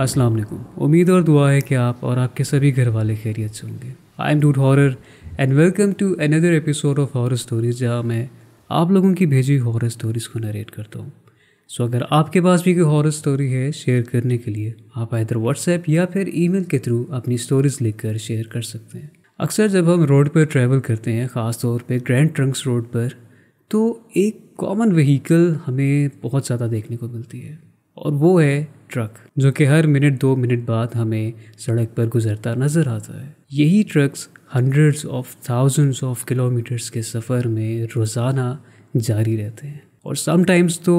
अस्सलाम वालेकुम। उम्मीद और दुआ है कि आप और आपके सभी घर वाले खैरियत से होंगे। I am dude horror and welcome to another episode of horror stories, जहाँ मैं आप लोगों की भेजी हॉरर स्टोरीज़ को नरेट करता हूँ। सो अगर आपके पास भी कोई हॉरर स्टोरी है शेयर करने के लिए, आप इधर व्हाट्सएप या फिर ईमेल के थ्रू अपनी स्टोरीज लिखकर शेयर कर सकते हैं। अक्सर जब हम रोड पर ट्रैवल करते हैं, ख़ास तौर पे ग्रैंड ट्रंक्स रोड पर, तो एक कॉमन व्हीकल हमें बहुत ज़्यादा देखने को मिलती है और वो है ट्रक, जो कि हर मिनट 2 मिनट बाद हमें सड़क पर गुजरता नज़र आता है। यही trucks hundreds of thousands of kilometres के सफ़र में रोज़ाना जारी रहते हैं और समटाइम्स तो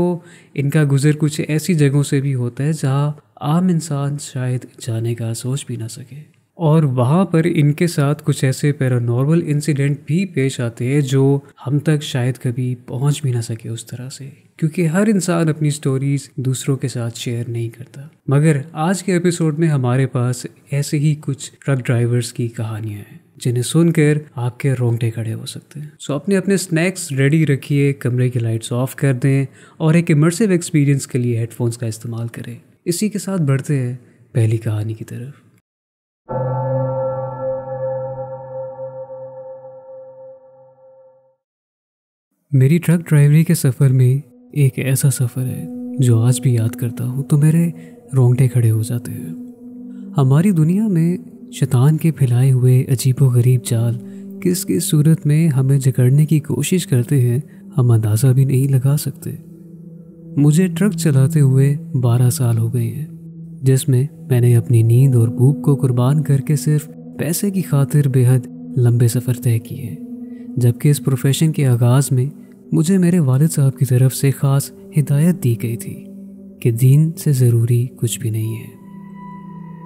इनका गुज़र कुछ ऐसी जगहों से भी होता है जहां आम इंसान शायद जाने का सोच भी ना सके, और वहाँ पर इनके साथ कुछ ऐसे पैरानॉर्मल इंसिडेंट भी पेश आते हैं जो हम तक शायद कभी पहुँच भी ना सके उस तरह से, क्योंकि हर इंसान अपनी स्टोरीज दूसरों के साथ शेयर नहीं करता। मगर आज के एपिसोड में हमारे पास ऐसे ही कुछ ट्रक ड्राइवर्स की कहानियाँ हैं जिन्हें सुनकर आपके रोंगटे खड़े हो सकते हैं। सो अपने अपने स्नैक्स रेडी रखिए, कमरे की लाइट्स ऑफ कर दें और एक इमर्सिव एक्सपीरियंस के लिए हेडफोन्स का इस्तेमाल करें। इसी के साथ बढ़ते हैं पहली कहानी की तरफ। मेरी ट्रक ड्राइवरी के सफ़र में एक ऐसा सफ़र है जो आज भी याद करता हूँ तो मेरे रोंगटे खड़े हो जाते हैं। हमारी दुनिया में शैतान के फैलाए हुए अजीबोगरीब जाल किस किस सूरत में हमें जकड़ने की कोशिश करते हैं, हम अंदाज़ा भी नहीं लगा सकते। मुझे ट्रक चलाते हुए 12 साल हो गए हैं, जिसमें मैंने अपनी नींद और भूख को कुर्बान करके सिर्फ पैसे की खातिर बेहद लंबे सफ़र तय किए। जबकि इस प्रोफेशन के आगाज़ में मुझे मेरे वालिद साहब की तरफ से ख़ास हिदायत दी गई थी कि दीन से ज़रूरी कुछ भी नहीं है।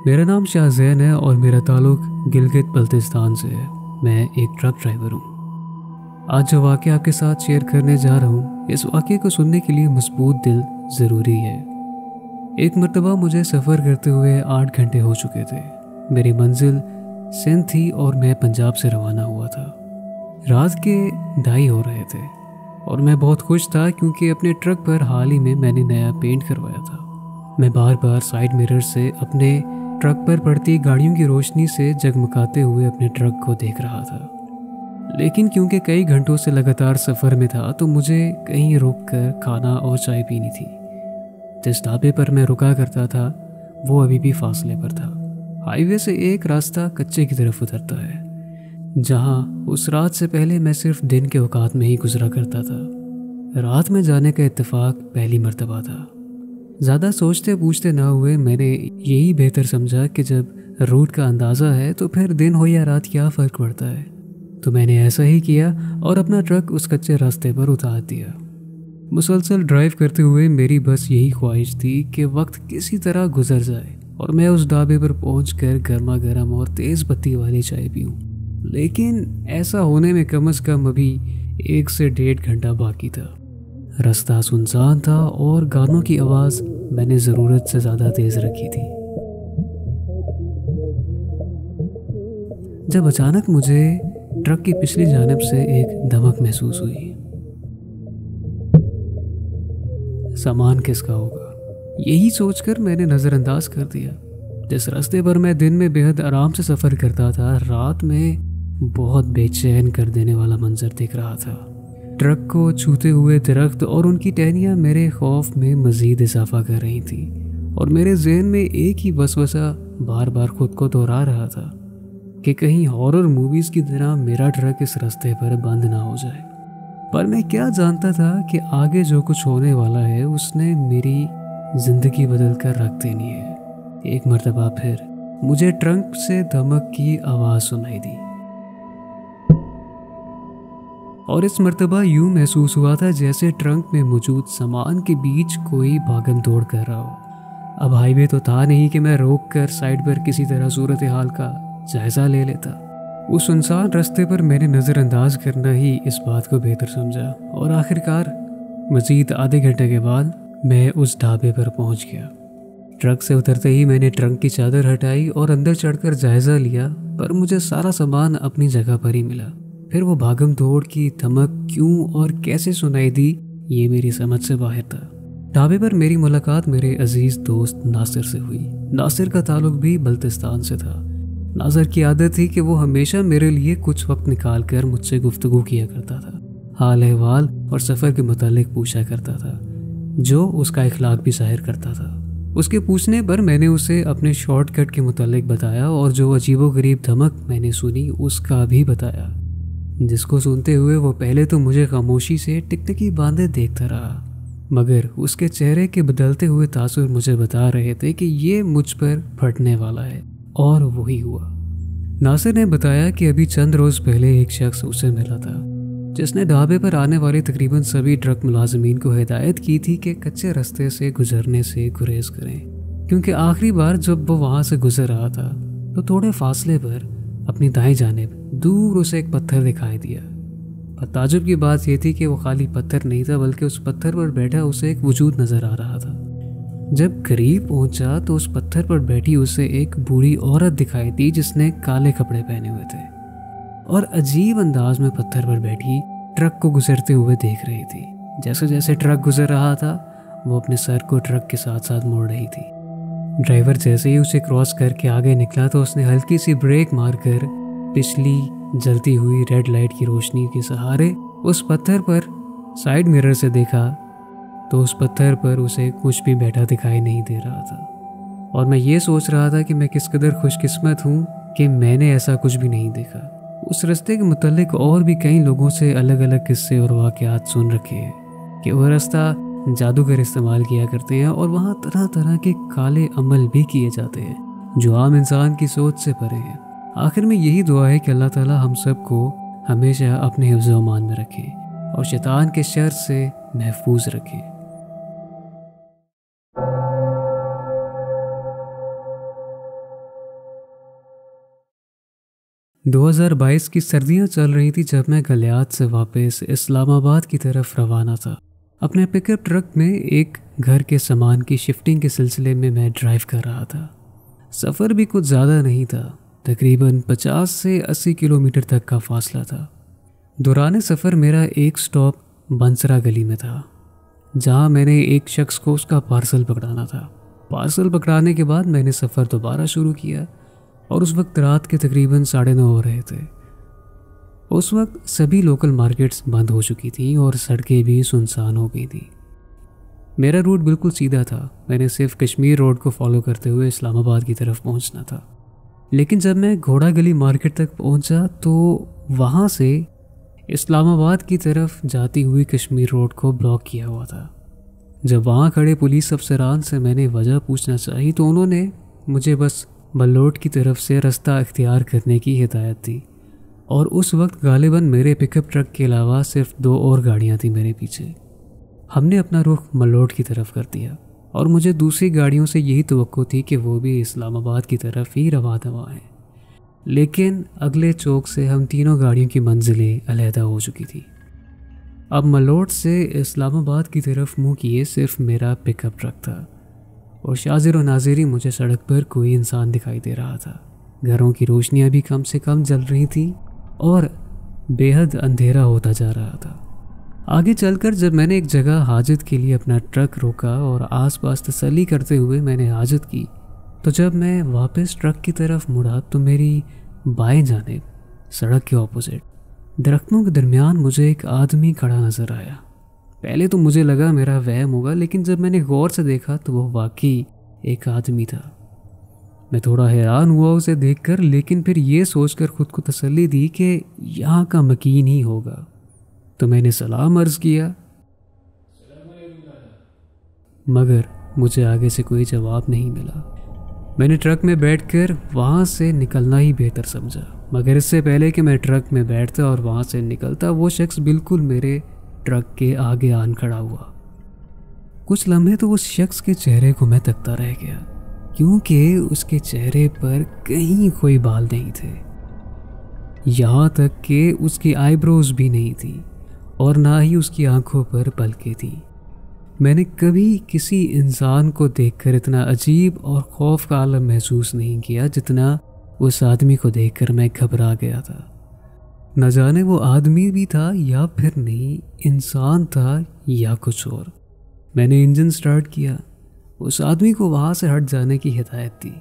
मेरा नाम शाहज़ैन है और मेरा ताल्लुक़ गिलगित बल्तिस्तान से है। मैं एक ट्रक ड्राइवर हूँ। आज जो वाक़या आपके साथ शेयर करने जा रहा हूँ, इस वाक़े को सुनने के लिए मजबूत दिल ज़रूरी है। एक मरतबा मुझे सफ़र करते हुए 8 घंटे हो चुके थे। मेरी मंजिल सिंध थी और मैं पंजाब से रवाना हुआ था। रात के 2:30 हो रहे थे और मैं बहुत खुश था क्योंकि अपने ट्रक पर हाल ही में मैंने नया पेंट करवाया था। मैं बार बार साइड मिरर से अपने ट्रक पर पड़ती गाड़ियों की रोशनी से जगमगाते हुए अपने ट्रक को देख रहा था। लेकिन क्योंकि कई घंटों से लगातार सफ़र में था तो मुझे कहीं रुक कर खाना और चाय पीनी थी। जिस ढाबे पर मैं रुका करता था वो अभी भी फासले पर था। हाईवे से एक रास्ता कच्चे की तरफ उतरता है, जहाँ उस रात से पहले मैं सिर्फ दिन के औकात में ही गुजरा करता था। रात में जाने का इत्तेफाक पहली मर्तबा था। ज़्यादा सोचते पूछते ना हुए मैंने यही बेहतर समझा कि जब रूट का अंदाज़ा है तो फिर दिन हो या रात क्या फ़र्क पड़ता है। तो मैंने ऐसा ही किया और अपना ट्रक उस कच्चे रास्ते पर उतार दिया। मुसलसल ड्राइव करते हुए मेरी बस यही ख्वाहिश थी कि वक्त किसी तरह गुजर जाए और मैं उस ढाबे पर पहुंचकर गर्मा गर्म और तेज़ बत्ती वाली चाय पीऊँ। लेकिन ऐसा होने में कम से कम अभी 1 से 1.5 घंटा बाकी था। रास्ता सुनसान था और गानों की आवाज़ मैंने ज़रूरत से ज़्यादा तेज़ रखी थी। जब अचानक मुझे ट्रक की पिछली जानिब से एक धमक महसूस हुई। सामान किसका होगा, यही सोचकर मैंने नज़रअंदाज कर दिया। जिस रास्ते पर मैं दिन में बेहद आराम से सफ़र करता था, रात में बहुत बेचैन कर देने वाला मंजर दिख रहा था। ट्रक को छूते हुए दरख्त और उनकी टहनियाँ मेरे खौफ में मज़ीद इजाफा कर रही थी और मेरे जहन में एक ही वसवसा बार बार खुद को दोहरा रहा था कि कहीं हॉरर मूवीज़ की तरह मेरा ट्रक इस रास्ते पर बंद ना हो जाए। पर मैं क्या जानता था कि आगे जो कुछ होने वाला है उसने मेरी ज़िंदगी बदल कर रख देनी है। एक मर्तबा फिर मुझे ट्रक से धमक की आवाज़ सुनाई दी और इस मर्तबा यूं महसूस हुआ था जैसे ट्रंक में मौजूद सामान के बीच कोई भागम दौड़ कर रहा हो। अब हाईवे तो था नहीं कि मैं रोक कर साइड पर किसी तरह सूरत हाल का जायज़ा ले लेता। उस सुनसान रास्ते पर मैंने नज़रअंदाज करना ही इस बात को बेहतर समझा और आखिरकार मज़ीद आधे घंटे के बाद मैं उस ढाबे पर पहुंच गया। ट्रक से उतरते ही मैंने ट्रंक की चादर हटाई और अंदर चढ़कर जायज़ा लिया, पर मुझे सारा सामान अपनी जगह पर ही मिला। फिर वो भागम दौड़ की धमक क्यों और कैसे सुनाई दी, ये मेरी समझ से बाहर था। ढाबे पर मेरी मुलाकात मेरे अजीज दोस्त नासिर से हुई। नासिर का ताल्लुक भी बल्तिस्तान से था। नासिर की आदत थी कि वो हमेशा मेरे लिए कुछ वक्त निकाल कर मुझसे गुफ्तगू किया करता था, हाल अहवाल और सफ़र के मुतालिक पूछा करता था, जो उसका इखलाक भी ज़ाहिर करता था। उसके पूछने पर मैंने उसे अपने शॉर्टकट के मुतालिक बताया और जो अजीबोगरीब धमक मैंने सुनी उसका भी बताया, जिसको सुनते हुए वो पहले तो मुझे खामोशी से टिकटिकी बांधे देखता रहा, मगर उसके चेहरे के बदलते हुए तासुर मुझे बता रहे थे कि ये मुझ पर फटने वाला है। और वही हुआ। नासिर ने बताया कि अभी चंद रोज़ पहले एक शख्स उसे मिला था, जिसने ढाबे पर आने वाले तकरीबन सभी ट्रक मुलाजमीन को हिदायत की थी कि कच्चे रास्ते से गुजरने से गुरेज करें, क्योंकि आखिरी बार जब वो वहाँ से गुजर रहा था तो थोड़े फासले पर अपनी दाएं जानिब दूर उसे एक पत्थर दिखाई दिया। पर ताजुब की बात यह थी कि वो खाली पत्थर नहीं था, बल्कि उस पत्थर पर बैठा उसे एक वजूद नज़र आ रहा था। जब करीब पहुंचा तो उस पत्थर पर बैठी उसे एक बूढ़ी औरत दिखाई दी, जिसने काले कपड़े पहने हुए थे और अजीब अंदाज में पत्थर पर बैठी ट्रक को गुजरते हुए देख रही थी। जैसे जैसे ट्रक गुजर रहा था वो अपने सर को ट्रक के साथ साथ मोड़ रही थी। ड्राइवर जैसे ही उसे क्रॉस करके आगे निकला तो उसने हल्की सी ब्रेक मारकर पिछली जलती हुई रेड लाइट की रोशनी के सहारे उस पत्थर पर साइड मिरर से देखा तो उस पत्थर पर उसे कुछ भी बैठा दिखाई नहीं दे रहा था। और मैं ये सोच रहा था कि मैं किस कदर खुशकिस्मत हूँ कि मैंने ऐसा कुछ भी नहीं देखा। उस रास्ते के मुतालिक और भी कई लोगों से अलग अलग किस्से और वाक़यात सुन रखे हैं कि वह रास्ता जादूगर इस्तेमाल किया करते हैं और वहाँ तरह तरह के काले अमल भी किए जाते हैं जो आम इंसान की सोच से परे हैं। आखिर में यही दुआ है कि अल्लाह ताला हम सबको हमेशा अपने हिफ्ज़ व अमान में रखे और शैतान के शर से महफूज रखे। दो 2022 की सर्दियां चल रही थी जब मैं गलियात से वापस इस्लामाबाद की तरफ रवाना था। अपने पिकअप ट्रक में एक घर के सामान की शिफ्टिंग के सिलसिले में मैं ड्राइव कर रहा था। सफ़र भी कुछ ज़्यादा नहीं था, तकरीबन 50 से 80 किलोमीटर तक का फासला था। दौरान सफ़र मेरा एक स्टॉप बंसरा गली में था, जहां मैंने एक शख्स को उसका पार्सल पकड़ाना था। पार्सल पकड़ाने के बाद मैंने सफ़र दोबारा शुरू किया और उस वक्त रात के तकरीबन 9:30 हो रहे थे। उस वक्त सभी लोकल मार्केट्स बंद हो चुकी थीं और सड़कें भी सुनसान हो गई थीं। मेरा रूट बिल्कुल सीधा था, मैंने सिर्फ कश्मीर रोड को फॉलो करते हुए इस्लामाबाद की तरफ पहुंचना था। लेकिन जब मैं घोड़ा गली मार्केट तक पहुंचा तो वहां से इस्लामाबाद की तरफ जाती हुई कश्मीर रोड को ब्लॉक किया हुआ था। जब वहां खड़े पुलिस अफसरान से मैंने वजह पूछना चाही तो उन्होंने मुझे बस मलोट की तरफ से रास्ता इख्तियार करने की हिदायत दी। और उस वक्त गालिबन मेरे पिकअप ट्रक के अलावा सिर्फ 2 और गाड़ियां थी मेरे पीछे। हमने अपना रुख मलोट की तरफ कर दिया और मुझे दूसरी गाड़ियों से यही तवक्को थी कि वो भी इस्लामाबाद की तरफ ही रवा दवा हैं। लेकिन अगले चौक से हम तीनों गाड़ियों की मंजिलें अलहदा हो चुकी थी। अब मलोट से इस्लामाबाद की तरफ मुँह किए सिर्फ मेरा पिकअप ट्रक था और शाजिर व नाजिरी मुझे सड़क पर कोई इंसान दिखाई दे रहा था। घरों की रोशनियां भी कम से कम जल रही थी और बेहद अंधेरा होता जा रहा था। आगे चलकर जब मैंने एक जगह हाजत के लिए अपना ट्रक रोका और आसपास तसल्ली करते हुए मैंने हाजत की, तो जब मैं वापस ट्रक की तरफ मुड़ा तो मेरी बाएं जानिब सड़क के ऑपोजिट दरख्तों के दरमियान मुझे एक आदमी खड़ा नज़र आया। पहले तो मुझे लगा मेरा वहम होगा, लेकिन जब मैंने गौर से देखा तो वो वाकई एक आदमी था। मैं थोड़ा हैरान हुआ उसे देखकर, लेकिन फिर ये सोचकर खुद को तसल्ली दी कि यहाँ का मकीन ही होगा, तो मैंने सलाम अर्ज़ किया, मगर मुझे आगे से कोई जवाब नहीं मिला। मैंने ट्रक में बैठकर वहाँ से निकलना ही बेहतर समझा, मगर इससे पहले कि मैं ट्रक में बैठता और वहाँ से निकलता वो शख्स बिल्कुल मेरे ट्रक के आगे आन खड़ा हुआ। कुछ लम्हे तो उस शख्स के चेहरे को मैं तकता रह गया, क्योंकि उसके चेहरे पर कहीं कोई बाल नहीं थे, यहाँ तक कि उसकी आईब्रोज भी नहीं थी और ना ही उसकी आंखों पर पलकें थी। मैंने कभी किसी इंसान को देखकर इतना अजीब और खौफ का आलम महसूस नहीं किया जितना उस आदमी को देखकर मैं घबरा गया था। न जाने वो आदमी भी था या फिर नहीं, इंसान था या कुछ और। मैंने इंजन स्टार्ट किया, उस आदमी को वहाँ से हट जाने की हिदायत दी,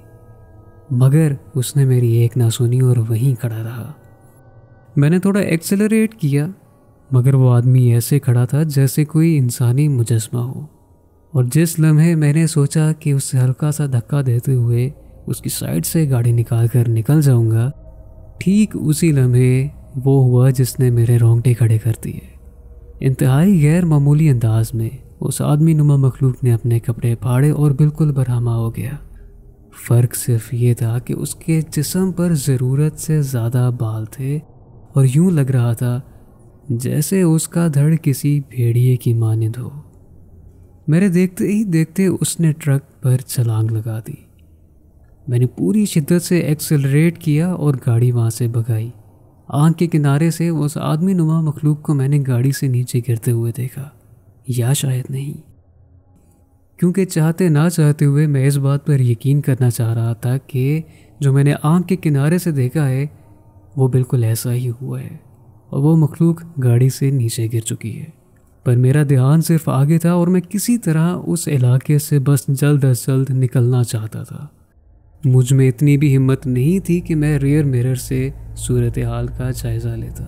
मगर उसने मेरी एक ना सुनी और वहीं खड़ा रहा। मैंने थोड़ा एक्सेलरेट किया, मगर वो आदमी ऐसे खड़ा था जैसे कोई इंसानी मुजस्मा हो। और जिस लम्हे मैंने सोचा कि उससे हल्का सा धक्का देते हुए उसकी साइड से गाड़ी निकाल कर निकल जाऊंगा, ठीक उसी लम्हे वो हुआ जिसने मेरे रोंगटे खड़े कर दिए। इंतहाई गैर मामूली अंदाज में उस आदमी नुमा मखलूक ने अपने कपड़े फाड़े और बिल्कुल बरहमा हो गया। फ़र्क सिर्फ ये था कि उसके जिस्म पर ज़रूरत से ज़्यादा बाल थे और यूं लग रहा था जैसे उसका धड़ किसी भेड़िए की मानिंद हो। मेरे देखते ही देखते उसने ट्रक पर छलांग लगा दी। मैंने पूरी शिद्दत से एक्सेलरेट किया और गाड़ी वहाँ से भगाई। आंख के किनारे से उस आदमी नुमा मखलूक को मैंने गाड़ी से नीचे गिरते हुए देखा, या शायद नहीं, क्योंकि चाहते ना चाहते हुए मैं इस बात पर यकीन करना चाह रहा था कि जो मैंने आंख के किनारे से देखा है वो बिल्कुल ऐसा ही हुआ है और वो मखलूक गाड़ी से नीचे गिर चुकी है। पर मेरा ध्यान सिर्फ आगे था और मैं किसी तरह उस इलाके से बस जल्द अज जल्द निकलना चाहता था। मुझ में इतनी भी हिम्मत नहीं थी कि मैं रियर मिरर से सूरत हाल का जायज़ा लेता।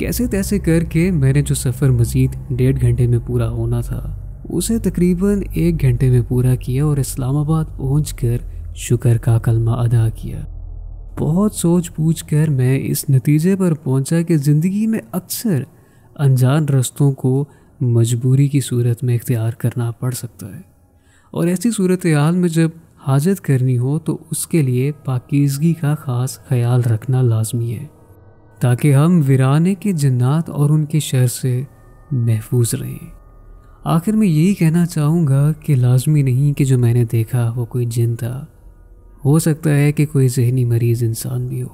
कैसे तैसे करके मैंने जो सफ़र मज़ीद 1.5 घंटे में पूरा होना था उसे तकरीबन 1 घंटे में पूरा किया और इस्लामाबाद पहुंचकर शुक्र का कलमा अदा किया। बहुत सोच पूछ कर मैं इस नतीजे पर पहुंचा कि ज़िंदगी में अक्सर अनजान रास्तों को मजबूरी की सूरत में इख्तियार करना पड़ सकता है, और ऐसी सूरत हाल में जब हाजत करनी हो तो उसके लिए पाकीज़गी का ख़ास ख्याल रखना लाजमी है, ताकि हम वीराने के जन्नात और उनके शर से महफूज रहें। आखिर में यही कहना चाहूँगा कि लाजमी नहीं कि जो मैंने देखा वो कोई जिन था, हो सकता है कि कोई जहनी मरीज़ इंसान भी हो,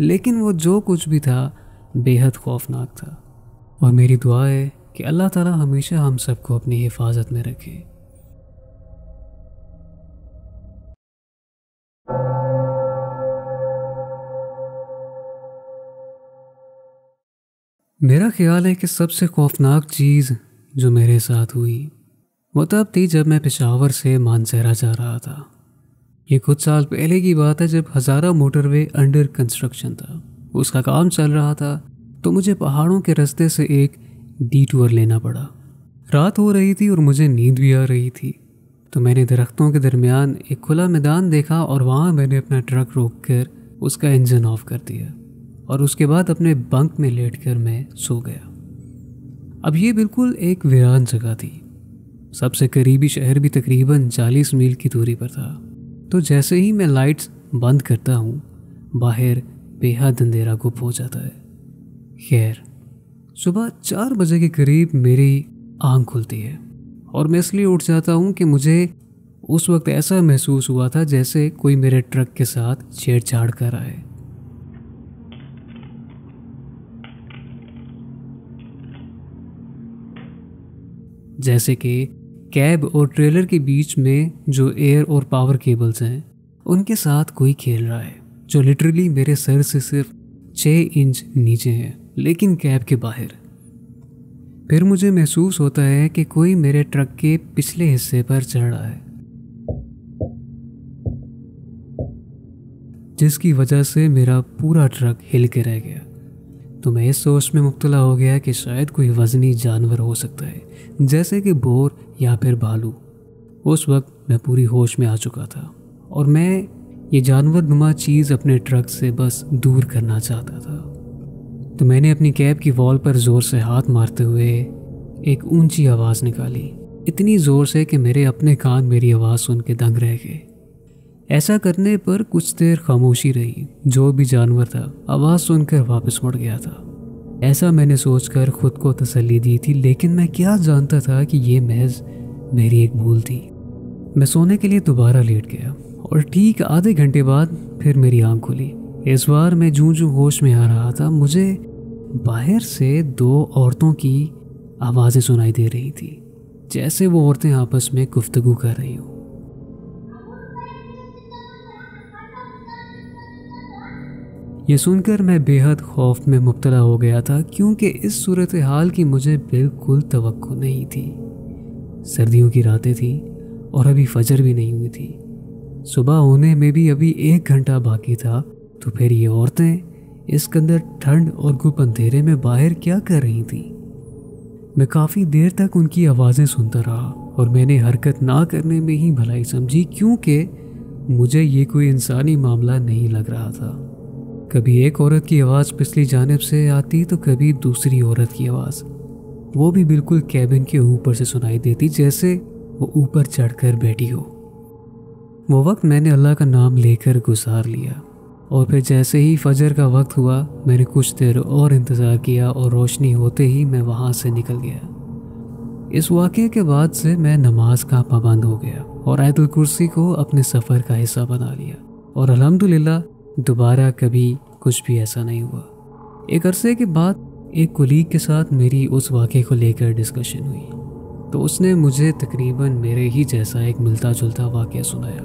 लेकिन वो जो कुछ भी था बेहद खौफनाक था। और मेरी दुआ है कि अल्लाह ताला हमेशा हम सबको अपनी हिफाजत में रखे। मेरा ख्याल है कि सबसे खौफनाक चीज़ जो मेरे साथ हुई वो तब थी जब मैं पेशावर से मानसहरा जा रहा था। ये कुछ साल पहले की बात है जब हज़ारा मोटरवे अंडर कंस्ट्रक्शन था। उसका काम चल रहा था तो मुझे पहाड़ों के रास्ते से एक डिटूर लेना पड़ा। रात हो रही थी और मुझे नींद भी आ रही थी, तो मैंने दरख्तों के दरमियान एक खुला मैदान देखा और वहाँ मैंने अपना ट्रक रोक कर उसका इंजन ऑफ कर दिया और उसके बाद अपने बंक में लेटकर मैं सो गया। अब ये बिल्कुल एक वीरान जगह थी। सबसे करीबी शहर भी तकरीबन 40 मील की दूरी पर था। तो जैसे ही मैं लाइट्स बंद करता हूँ बाहर बेहद अंधेरा गुप हो जाता है। खैर, सुबह 4 बजे के करीब मेरी आँख खुलती है और मैं इसलिए उठ जाता हूँ कि मुझे उस वक्त ऐसा महसूस हुआ था जैसे कोई मेरे ट्रक के साथ छेड़छाड़ कर रहा है। जैसे कि कैब और ट्रेलर के बीच में जो एयर और पावर केबल्स हैं उनके साथ कोई खेल रहा है, जो लिटरली मेरे सर से सिर्फ 6 इंच नीचे है, लेकिन कैब के बाहर। फिर मुझे महसूस होता है कि कोई मेरे ट्रक के पिछले हिस्से पर चढ़ रहा है, जिसकी वजह से मेरा पूरा ट्रक हिल के रह गया। तो मैं इस सोच में मुब्तला हो गया कि शायद कोई वज़नी जानवर हो सकता है, जैसे कि बोर या फिर भालू। उस वक्त मैं पूरी होश में आ चुका था और मैं ये जानवर नुमा चीज़ अपने ट्रक से बस दूर करना चाहता था। तो मैंने अपनी कैब की वॉल पर ज़ोर से हाथ मारते हुए एक ऊंची आवाज़ निकाली, इतनी ज़ोर से कि मेरे अपने कान मेरी आवाज़ सुन के दंग रह गए। ऐसा करने पर कुछ देर खामोशी रही। जो भी जानवर था आवाज़ सुनकर वापस मुड़ गया था। ऐसा मैंने सोचकर खुद को तसल्ली दी थी, लेकिन मैं क्या जानता था कि ये महज मेरी एक भूल थी। मैं सोने के लिए दोबारा लेट गया और ठीक आधे घंटे बाद फिर मेरी आंख खुली। इस बार मैं जूं होश में आ रहा था, मुझे बाहर से 2 औरतों की आवाज़ें सुनाई दे रही थी, जैसे वो औरतें आपस में गुफ्तगू कर रही हो। ये सुनकर मैं बेहद खौफ में मुब्तला हो गया था, क्योंकि इस सूरत हाल की मुझे बिल्कुल तवक्को नहीं थी। सर्दियों की रातें थी और अभी फजर भी नहीं हुई थी। सुबह होने में भी अभी 1 घंटा बाकी था। तो फिर ये औरतें इस कदर ठंड और गुप अंधेरे में बाहर क्या कर रही थी? मैं काफ़ी देर तक उनकी आवाज़ें सुनता रहा और मैंने हरकत ना करने में ही भलाई समझी, क्योंकि मुझे ये कोई इंसानी मामला नहीं लग रहा था। कभी एक औरत की आवाज़ पिछली जानिब से आती तो कभी दूसरी औरत की आवाज़, वो भी बिल्कुल कैबिन के ऊपर से सुनाई देती, जैसे वो ऊपर चढ़कर बैठी हो। वो वक्त मैंने अल्लाह का नाम लेकर गुजार लिया और फिर जैसे ही फजर का वक्त हुआ मैंने कुछ देर और इंतज़ार किया और रोशनी होते ही मैं वहाँ से निकल गया। इस वाक़े के बाद से मैं नमाज का पाबंद हो गया और आयतुल कुर्सी को अपने सफ़र का हिस्सा बना लिया और अल्हम्दुलिल्लाह दोबारा कभी कुछ भी ऐसा नहीं हुआ। एक अरसे के बाद एक कुलीग के साथ मेरी उस वाक़े को लेकर डिस्कशन हुई तो उसने मुझे तकरीबन मेरे ही जैसा एक मिलता जुलता वाक़या सुनाया।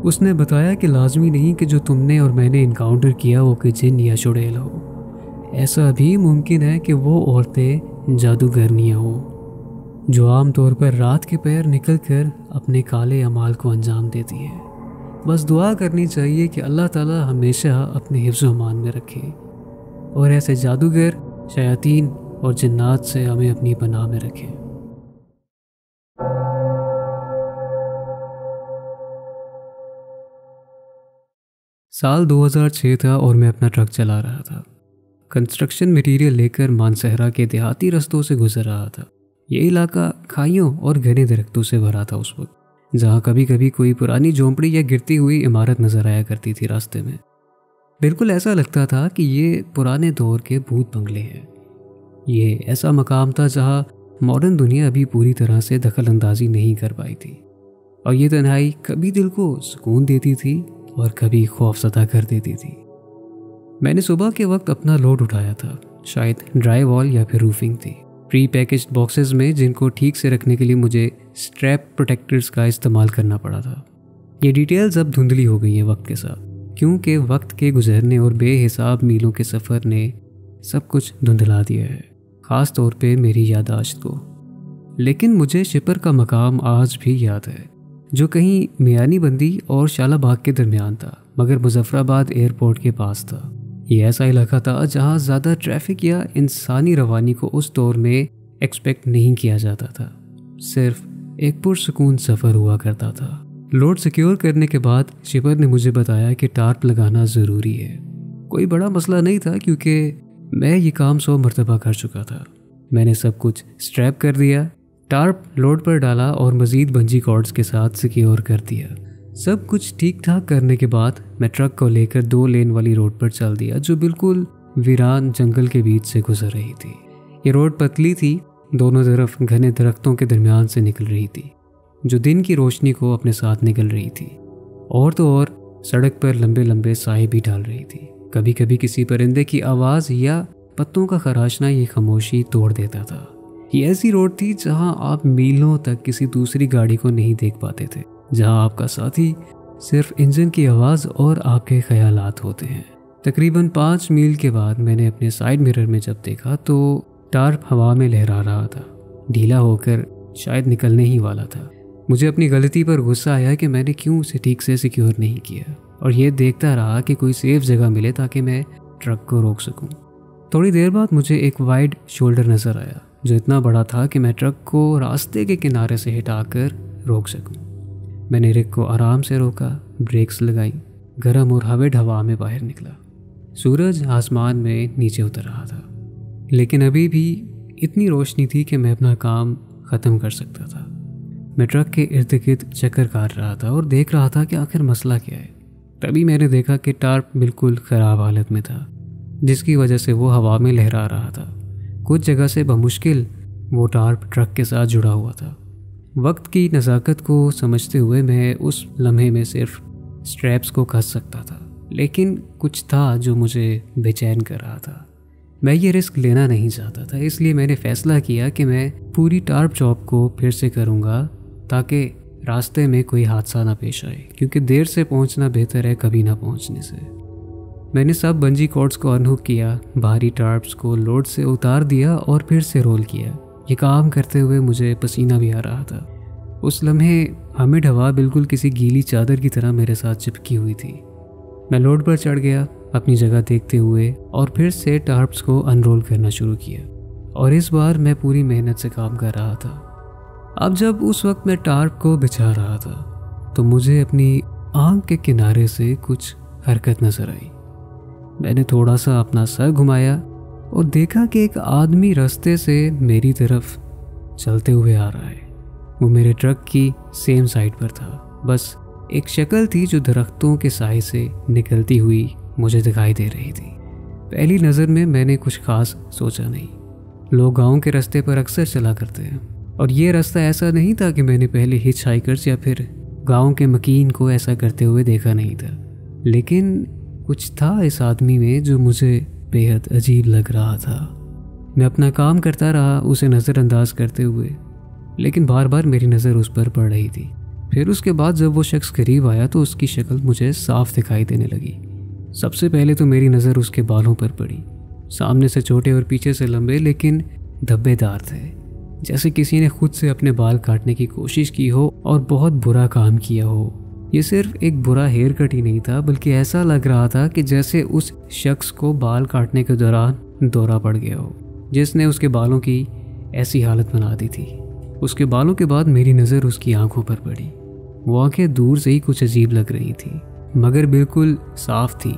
उसने बताया कि लाजमी नहीं कि जो तुमने और मैंने इनकाउंटर किया वो कि जिन या चुड़ैल हो। ऐसा भी मुमकिन है कि वो औरतें जादूगरनियाँ हो जो आम तौर पर रात के पैर निकल कर अपने काले अमाल को अंजाम देती है। बस दुआ करनी चाहिए कि अल्लाह ताला हमेशा अपने हिफ्ज़-ओ अमान में रखे और ऐसे जादूगर, शयातीन और जिन्नात से हमें अपनी पनाह में रखे। साल 2006 था और मैं अपना ट्रक चला रहा था। कंस्ट्रक्शन मटेरियल लेकर मानसहरा के देहाती रास्तों से गुजर रहा था। ये इलाका खाइयों और घने दरख्तों से भरा था उस वक्त, जहाँ कभी कभी कोई पुरानी झोंपड़ी या गिरती हुई इमारत नजर आया करती थी रास्ते में। बिल्कुल ऐसा लगता था कि ये पुराने दौर के भूत बंगले हैं। ये ऐसा मकाम था जहाँ मॉडर्न दुनिया अभी पूरी तरह से दखल अंदाजी नहीं कर पाई थी और ये तन्हाई कभी दिल को सुकून देती थी और कभी खौफज़दा कर देती थी। मैंने सुबह के वक्त अपना लोड उठाया था, शायद ड्राई वॉल या फिर रूफिंग थी, प्री पैकेज्ड बॉक्सेस में, जिनको ठीक से रखने के लिए मुझे स्ट्रैप प्रोटेक्टर्स का इस्तेमाल करना पड़ा था। ये डिटेल्स अब धुंधली हो गई हैं वक्त के साथ, क्योंकि वक्त के गुजरने और बेहिसाब मीलों के सफ़र ने सब कुछ धुंधला दिया है, ख़ास तौर पे मेरी याददाश्त को। लेकिन मुझे शिपर का मकाम आज भी याद है, जो कहीं मियानी बंदी और शालाबाग के दरमियान था, मगर मुजफ्फराबाद एयरपोर्ट के पास था। ये ऐसा इलाका था जहाँ ज़्यादा ट्रैफिक या इंसानी रवानी को उस दौर में एक्सपेक्ट नहीं किया जाता था। सिर्फ एक पुरसुकून सफ़र हुआ करता था। लोड सिक्योर करने के बाद शिपर ने मुझे बताया कि टार्प लगाना ज़रूरी है। कोई बड़ा मसला नहीं था क्योंकि मैं ये काम 100 मरतबा कर चुका था। मैंने सब कुछ स्ट्रैप कर दिया, टार्प लोड पर डाला और मज़ीद बंजी कॉर्ड्स के साथ सिक्योर कर दिया। सब कुछ ठीक ठाक करने के बाद मैं ट्रक को लेकर 2 लेन वाली रोड पर चल दिया, जो बिल्कुल वीरान जंगल के बीच से गुजर रही थी। ये रोड पतली थी, दोनों तरफ घने दरख्तों के दरमियान से निकल रही थी, जो दिन की रोशनी को अपने साथ निकल रही थी। और तो और सड़क पर लंबे लंबे साए भी डाल रही थी। कभी कभी किसी परिंदे की आवाज़ या पत्तों का खराशना ये खामोशी तोड़ देता था। ये ऐसी रोड थी जहां आप मीलों तक किसी दूसरी गाड़ी को नहीं देख पाते थे, जहां आपका साथी सिर्फ इंजन की आवाज़ और आपके ख्यालात होते हैं। तकरीबन 5 मील के बाद मैंने अपने साइड मिरर में जब देखा तो टार्प हवा में लहरा रहा था, ढीला होकर शायद निकलने ही वाला था। मुझे अपनी गलती पर गुस्सा आया कि मैंने क्यों उसे ठीक से सिक्योर नहीं किया और ये देखता रहा कि कोई सेफ जगह मिले ताकि मैं ट्रक को रोक सकूं। थोड़ी देर बाद मुझे एक वाइड शोल्डर नज़र आया, जो इतना बड़ा था कि मैं ट्रक को रास्ते के किनारे से हटाकर रोक सकूं। मैंने रिग को आराम से रोका, ब्रेक्स लगाई, गर्म और हवेड हवा में बाहर निकला। सूरज आसमान में नीचे उतर रहा था, लेकिन अभी भी इतनी रोशनी थी कि मैं अपना काम ख़त्म कर सकता था। मैं ट्रक के इर्द गिर्द चक्कर काट रहा था और देख रहा था कि आखिर मसला क्या है। तभी मैंने देखा कि टार्प बिल्कुल ख़राब हालत में था, जिसकी वजह से वो हवा में लहरा रहा था। कुछ जगह से बमुश्किल वो टार्प ट्रक के साथ जुड़ा हुआ था। वक्त की नज़ाकत को समझते हुए मैं उस लम्हे में सिर्फ स्ट्रैप्स को कस सकता था, लेकिन कुछ था जो मुझे बेचैन कर रहा था। मैं ये रिस्क लेना नहीं चाहता था, इसलिए मैंने फ़ैसला किया कि मैं पूरी टार्प जॉब को फिर से करूँगा ताकि रास्ते में कोई हादसा ना पेश आए, क्योंकि देर से पहुँचना बेहतर है कभी ना पहुँचने से। मैंने सब बंजी कॉर्ड्स को अनहुक किया, भारी टार्प्स को लोड से उतार दिया और फिर से रोल किया। ये काम करते हुए मुझे पसीना भी आ रहा था। उस लम्हे हमिड हवा बिल्कुल किसी गीली चादर की तरह मेरे साथ चिपकी हुई थी। मैं लोड पर चढ़ गया अपनी जगह देखते हुए और फिर से टार्प्स को अनरोल करना शुरू किया और इस बार मैं पूरी मेहनत से काम कर रहा था। अब जब उस वक्त मैं टार्प को बिछा रहा था तो मुझे अपनी आंख के किनारे से कुछ हरकत नजर आई। मैंने थोड़ा सा अपना सर घुमाया और देखा कि एक आदमी रास्ते से मेरी तरफ चलते हुए आ रहा है। वो मेरे ट्रक की सेम साइड पर था, बस एक शक्ल थी जो दरख्तों के साए से निकलती हुई मुझे दिखाई दे रही थी। पहली नज़र में मैंने कुछ खास सोचा नहीं। लोग गांव के रास्ते पर अक्सर चला करते हैं और ये रास्ता ऐसा नहीं था कि मैंने पहले हिच हाइकर्स या फिर गांव के मकीन को ऐसा करते हुए देखा नहीं था। लेकिन कुछ था इस आदमी में जो मुझे बेहद अजीब लग रहा था। मैं अपना काम करता रहा उसे नज़रअंदाज करते हुए, लेकिन बार बार मेरी नज़र उस पर पड़ रही थी। फिर उसके बाद जब वो शख्स करीब आया तो उसकी शक्ल मुझे साफ दिखाई देने लगी। सबसे पहले तो मेरी नज़र उसके बालों पर पड़ी। सामने से छोटे और पीछे से लंबे लेकिन धब्बेदार थे, जैसे किसी ने खुद से अपने बाल काटने की कोशिश की हो और बहुत बुरा काम किया हो। ये सिर्फ एक बुरा हेयर कट ही नहीं था, बल्कि ऐसा लग रहा था कि जैसे उस शख्स को बाल काटने के दौरान दौरा पड़ गया हो, जिसने उसके बालों की ऐसी हालत बना दी थी। उसके बालों के बाद मेरी नज़र उसकी आंखों पर पड़ी। वो आंखें दूर से ही कुछ अजीब लग रही थी, मगर बिल्कुल साफ थी।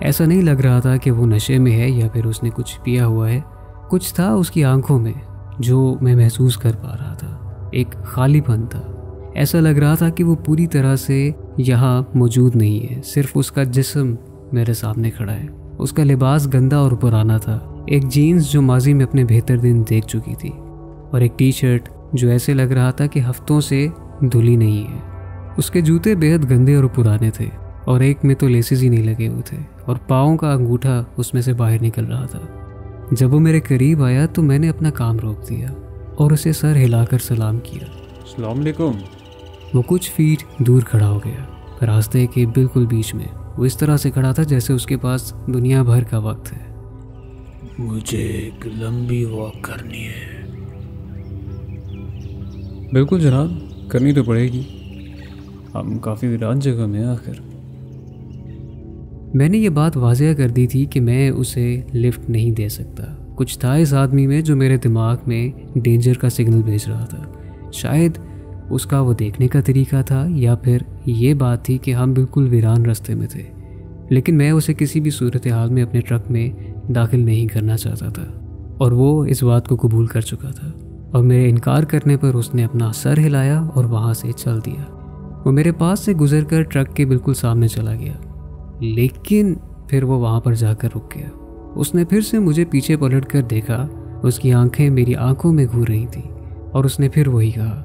ऐसा नहीं लग रहा था कि वो नशे में है या फिर उसने कुछ पिया हुआ है। कुछ था उसकी आंखों में जो मैं महसूस कर पा रहा था, एक खालीपन था। ऐसा लग रहा था कि वो पूरी तरह से यहाँ मौजूद नहीं है, सिर्फ उसका जिस्म मेरे सामने खड़ा है। उसका लिबास गंदा और पुराना था, एक जीन्स जो माजी में अपने बेहतर दिन देख चुकी थी और एक टी शर्ट जो ऐसे लग रहा था कि हफ्तों से धुली नहीं है। उसके जूते बेहद गंदे और पुराने थे और एक में तो लेसेस ही नहीं लगे हुए थे और पाँव का अंगूठा उसमें से बाहर निकल रहा था। जब वो मेरे करीब आया तो मैंने अपना काम रोक दिया और उसे सर हिलाकर सलाम किया। अस्सलाम वालेकुम। वो कुछ फीट दूर खड़ा हो गया, रास्ते के बिल्कुल बीच में। वो इस तरह से खड़ा था जैसे उसके पास दुनिया भर का वक्त है। मुझे एक लंबी वॉक करनी है। बिल्कुल जनाब, करनी तो पड़ेगी। हम काफ़ी वीरान जगह में आखिर। मैंने ये बात वाज़ेह कर दी थी कि मैं उसे लिफ्ट नहीं दे सकता। कुछ था इस आदमी में जो मेरे दिमाग में डेंजर का सिग्नल भेज रहा था। शायद उसका वो देखने का तरीका था या फिर ये बात थी कि हम बिल्कुल वीरान रास्ते में थे। लेकिन मैं उसे किसी भी सूरत हाल में अपने ट्रक में दाखिल नहीं करना चाहता था और वो इस बात को कबूल कर चुका था। और मेरे इनकार करने पर उसने अपना सर हिलाया और वहाँ से चल दिया। वो मेरे पास से गुजरकर ट्रक के बिल्कुल सामने चला गया, लेकिन फिर वो वहाँ पर जाकर रुक गया। उसने फिर से मुझे पीछे पलट कर देखा। उसकी आंखें मेरी आंखों में घूर रही थी और उसने फिर वही कहा,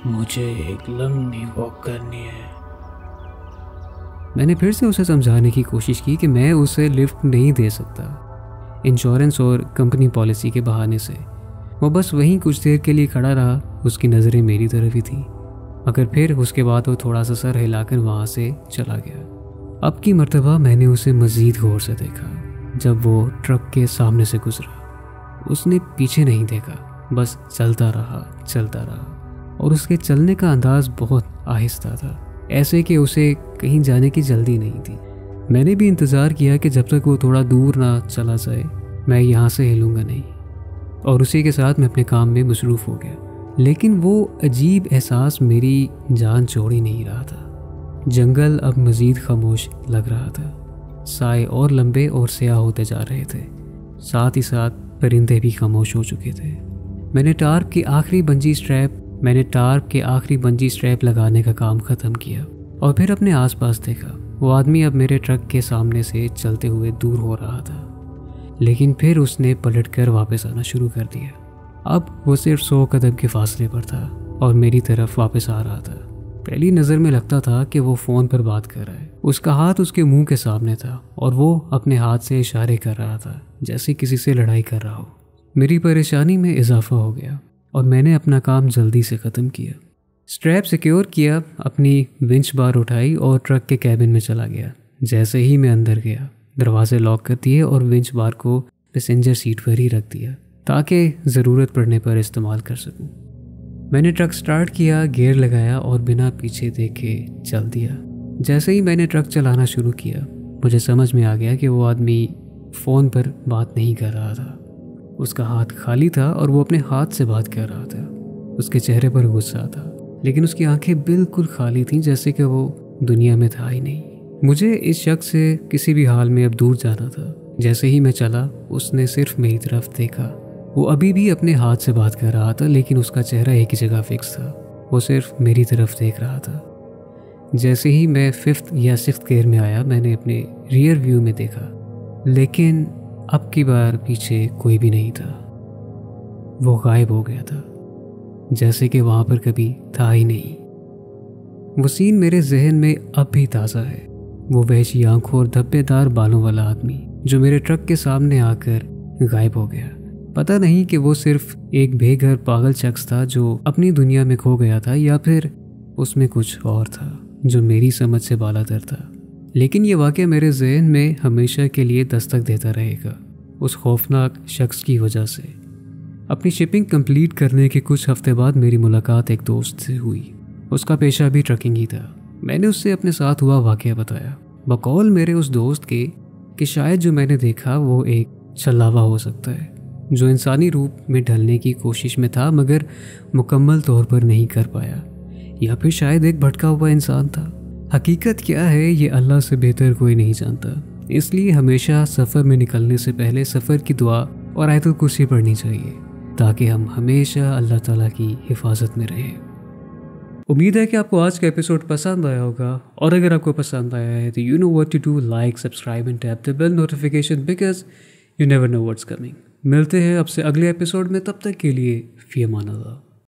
मुझे एक लंबी वॉक करनी है। मैंने फिर से उसे समझाने की कोशिश की कि मैं उसे लिफ्ट नहीं दे सकता, इंश्योरेंस और कंपनी पॉलिसी के बहाने से। वो बस वहीं कुछ देर के लिए खड़ा रहा, उसकी नज़रें मेरी तरफ ही थी, मगर फिर उसके बाद वो थोड़ा सा सर हिलाकर वहाँ से चला गया। अब की मर्तबा मैंने उसे मज़ीद गौर से देखा। जब वो ट्रक के सामने से गुजरा, उसने पीछे नहीं देखा, बस चलता रहा और उसके चलने का अंदाज बहुत आहिस्ता था, ऐसे कि उसे कहीं जाने की जल्दी नहीं थी। मैंने भी इंतज़ार किया कि जब तक वो थोड़ा दूर ना चला जाए मैं यहाँ से हिलूँगा नहीं, और उसी के साथ मैं अपने काम में मसरूफ़ हो गया। लेकिन वो अजीब एहसास मेरी जान छोड़ ही नहीं रहा था। जंगल अब मज़ीद खामोश लग रहा था, साए और लंबे और स्याह होते जा रहे थे, साथ ही साथ परिंदे भी खामोश हो चुके थे। मैंने टार्प की आखिरी बंजी स्ट्रैप लगाने का काम ख़त्म किया और फिर अपने आसपास देखा। वो आदमी अब मेरे ट्रक के सामने से चलते हुए दूर हो रहा था, लेकिन फिर उसने पलटकर वापस आना शुरू कर दिया। अब वो सिर्फ 100 कदम के फासले पर था और मेरी तरफ वापस आ रहा था। पहली नज़र में लगता था कि वो फ़ोन पर बात कर रहा है। उसका हाथ उसके मुंह के सामने था और वो अपने हाथ से इशारे कर रहा था जैसे किसी से लड़ाई कर रहा हो। मेरी परेशानी में इजाफा हो गया और मैंने अपना काम जल्दी से ख़त्म किया। स्ट्रैप सिक्योर किया, अपनी विंच बार उठाई और ट्रक के कैबिन में चला गया। जैसे ही मैं अंदर गया, दरवाजे लॉक कर दिए और विंच बार को पैसेंजर सीट पर ही रख दिया ताकि ज़रूरत पड़ने पर इस्तेमाल कर सकूं। मैंने ट्रक स्टार्ट किया, गियर लगाया और बिना पीछे देखे चल दिया। जैसे ही मैंने ट्रक चलाना शुरू किया, मुझे समझ में आ गया कि वो आदमी फ़ोन पर बात नहीं कर रहा था। उसका हाथ खाली था और वो अपने हाथ से बात कर रहा था। उसके चेहरे पर गुस्सा था, लेकिन उसकी आंखें बिल्कुल खाली थीं, जैसे कि वो दुनिया में था ही नहीं। मुझे इस शख्स से किसी भी हाल में अब दूर जाना था। जैसे ही मैं चला, उसने सिर्फ मेरी तरफ देखा। वो अभी भी अपने हाथ से बात कर रहा था, लेकिन उसका चेहरा एक ही जगह फिक्स था। वो सिर्फ मेरी तरफ देख रहा था। जैसे ही मैं 5th या 6th गियर में आया, मैंने अपने रियर व्यू में देखा, लेकिन अब की बार पीछे कोई भी नहीं था। वो गायब हो गया था, जैसे कि वहाँ पर कभी था ही नहीं। वो सीन मेरे जहन में अब भी ताज़ा है। वो वहशी आंखों और धब्बेदार बालों वाला आदमी जो मेरे ट्रक के सामने आकर गायब हो गया। पता नहीं कि वो सिर्फ एक बेघर पागल शख्स था जो अपनी दुनिया में खो गया था, या फिर उसमें कुछ और था जो मेरी समझ से बालातर था। लेकिन ये वाक़या मेरे जहन में हमेशा के लिए दस्तक देता रहेगा, उस खौफनाक शख्स की वजह से। अपनी शिपिंग कंप्लीट करने के कुछ हफ्ते बाद मेरी मुलाकात एक दोस्त से हुई। उसका पेशा भी ट्रकिंग ही था। मैंने उससे अपने साथ हुआ वाक़या बताया, बकौल मेरे उस दोस्त के कि शायद जो मैंने देखा वो एक छलावा हो सकता है, जो इंसानी रूप में ढलने की कोशिश में था मगर मुकम्मल तौर पर नहीं कर पाया, या फिर शायद एक भटका हुआ इंसान था। हकीकत क्या है ये अल्लाह से बेहतर कोई नहीं जानता, इसलिए हमेशा सफ़र में निकलने से पहले सफ़र की दुआ और आयतुल कुर्सी पढ़नी चाहिए, ताकि हम हमेशा अल्लाह ताला की हिफाजत में रहें। उम्मीद है कि आपको आज का एपिसोड पसंद आया होगा, और अगर आपको पसंद आया है तो you know what to do, like, subscribe and tap the bell notification, because you never know what's coming. मिलते हैं आपसे अगले एपिसोड में, तब तक के लिए फ़ी अमान अल्लाह।